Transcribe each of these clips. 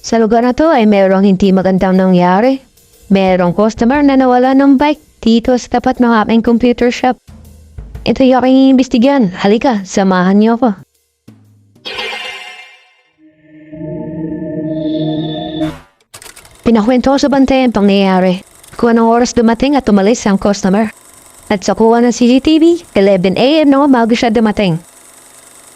Sa lugar na to ay mayroong hindi magandang nangyari. Mayroong customer na nawala ng bike dito sa tapat ng aking computer shop. Ito yung aking iimbestigahan. Halika, samahan niyo ako. Pinakwento ko sa bantay ang pangyayari. Kung anong oras dumating at umalis ang customer. At sa kuha ng CCTV, 11 a.m. na umaga siya dumating.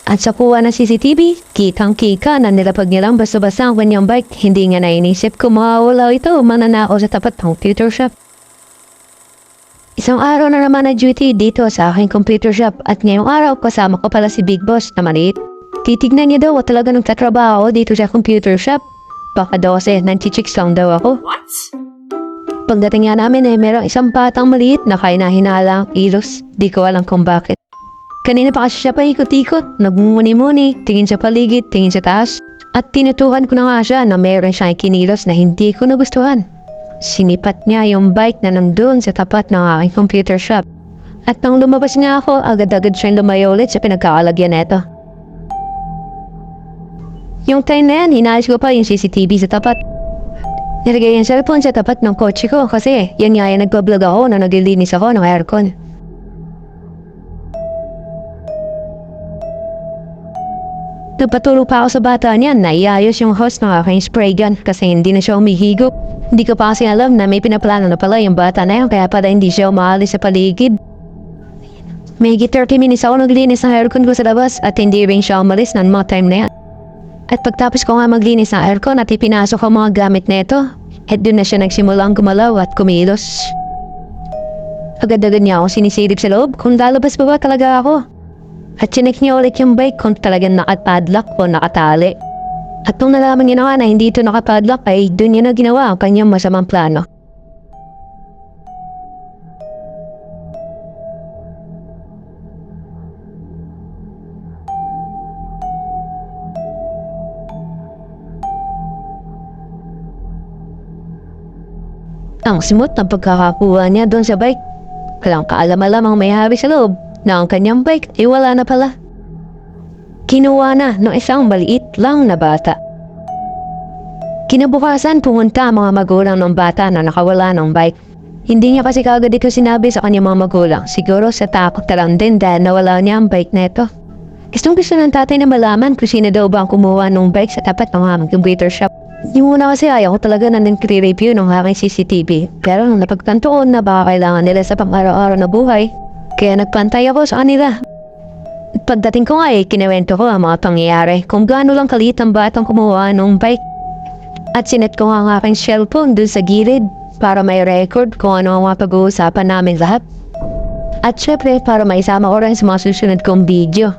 At sa kuha ng CCTV, kitang-kika na nilapag nilang basta-basta ang kanyang bike. Hindi nga nainisip kung mawawala ito mananao sa tapat ng computer shop. Isang araw na naman na duty dito sa aking computer shop at ngayong araw kasama ko pala si Big Boss na maliit. Titignan niya daw at talaga nagtatrabaho dito sa computer shop. Baka 12, nanchichicks lang daw ako. What? Pagdating nga namin merong isang batang maliit na kaya na hinala ang ilos. Di ko alam kung bakit. Kanina pa kasi siya paikot-ikot, nagmumuni-muni, tingin sa paligid, tingin sa taas. At tinutukan ko na nga siya na meron siyang kinilos na hindi ko nagustuhan. Sinipat niya yung bike na nandun sa tapat ng aking computer shop. At nang lumabas nga ako, agad-agad siyang lumayo ulit sa pinagkakalagyan neto. Yung time na yan, hinayos ko pa yung CCTV sa tapat. Nilagay yung cellphone sa tapat ng kotse ko kasi yan nga yung nagpa-vlog ako na naglilinis ako ng aircon. Nagpatulog pa ako sa bata niyan na iayos yung hose ng aking spray gun kasi hindi na siya umihigop. Hindi ko pa kasi alam na may pinaplano na pala yung bata na yun kaya pala hindi siya umaalis sa paligid. May 30 minutes ako naglinis ng aircon ko sa labas at hindi rin siya umalis ng mga time na yan. At pagtapos ko nga maglinis ng aircon at ipinasok ang mga gamit na ito, at doon na siya nagsimulang gumalaw at kumilos. Agad-agad niya ako sinisilip sa loob kung lalabas ba talaga ako. At chinek niya ulit yung bike kung talagang nakapadlock o nakatali. At nung nalaman niya na nga na hindi ito nakapadlock ay doon niya na ginawa ang kanyang masamang plano. Ang simot ng pagkakakuha niya doon sa bike. Walang kaalam-alam ang may-hari sa loob na ang kanyang bike ay wala na pala. Kinuha na ng isang maliit lang na bata. Kinabukasan pumunta ang mga magulang ng bata na nakawala ng bike. Hindi niya kasi kagad ito sinabi sa kanyang mga magulang. Siguro sa takot na lang din dahil nawala niya ang bike na ito. Gustong-gusto ng tatay na malaman kung sino daw ba ang kumuha ng bike sa tapat ng aming computer shop. Yung una kasi ayaw ko talaga na nag-review ng aking CCTV. Pero nung napagtanto ko na baka kailangan nila sa pang-araw-araw na buhay, kaya nagpantay ako sa kanila. Pagdating ko nga kinawento ko ang mga pangyayari kung gaano lang kaliit ang batang kumuha ng bike. At sinet ko nga ang aking cellphone dun sa gilid para may record kung ano ang mga pag-uusapan namin lahat. At syempre para maisama ko rin sa mga susunod kong video.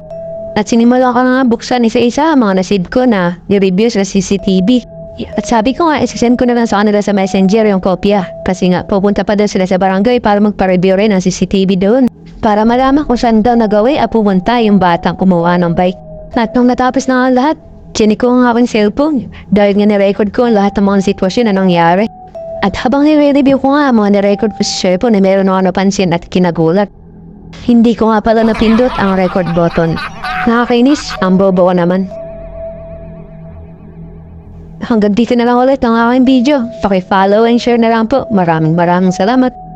At sinimula ko nga buksan isa-isa ang mga nasid ko na ni-review sa CCTV. At sabi ko nga, isasend ko na lang sa kanila sa messenger yung kopya. Kasi nga, pupunta pa doon sila sa barangay para magpa-review rin ng CCTV doon. Para malaman kung saan daw nagawi at pumunta yung batang kumuha ng bike. At nung natapos na nga lahat, chinik ko nga aking cellphone. Dahil nga nirecord ko lahat ng mga sitwasyon na nangyari. At habang nire-review ko nga mga nirecord ko sa cellphone, meron ako napansin at kinagulat. Hindi ko nga pala napindot ang record button. Nakakainis, ang bobo ko naman. Hanggang dito na lang ulit ang aking video. Paki-follow and share na lang po. Maraming salamat.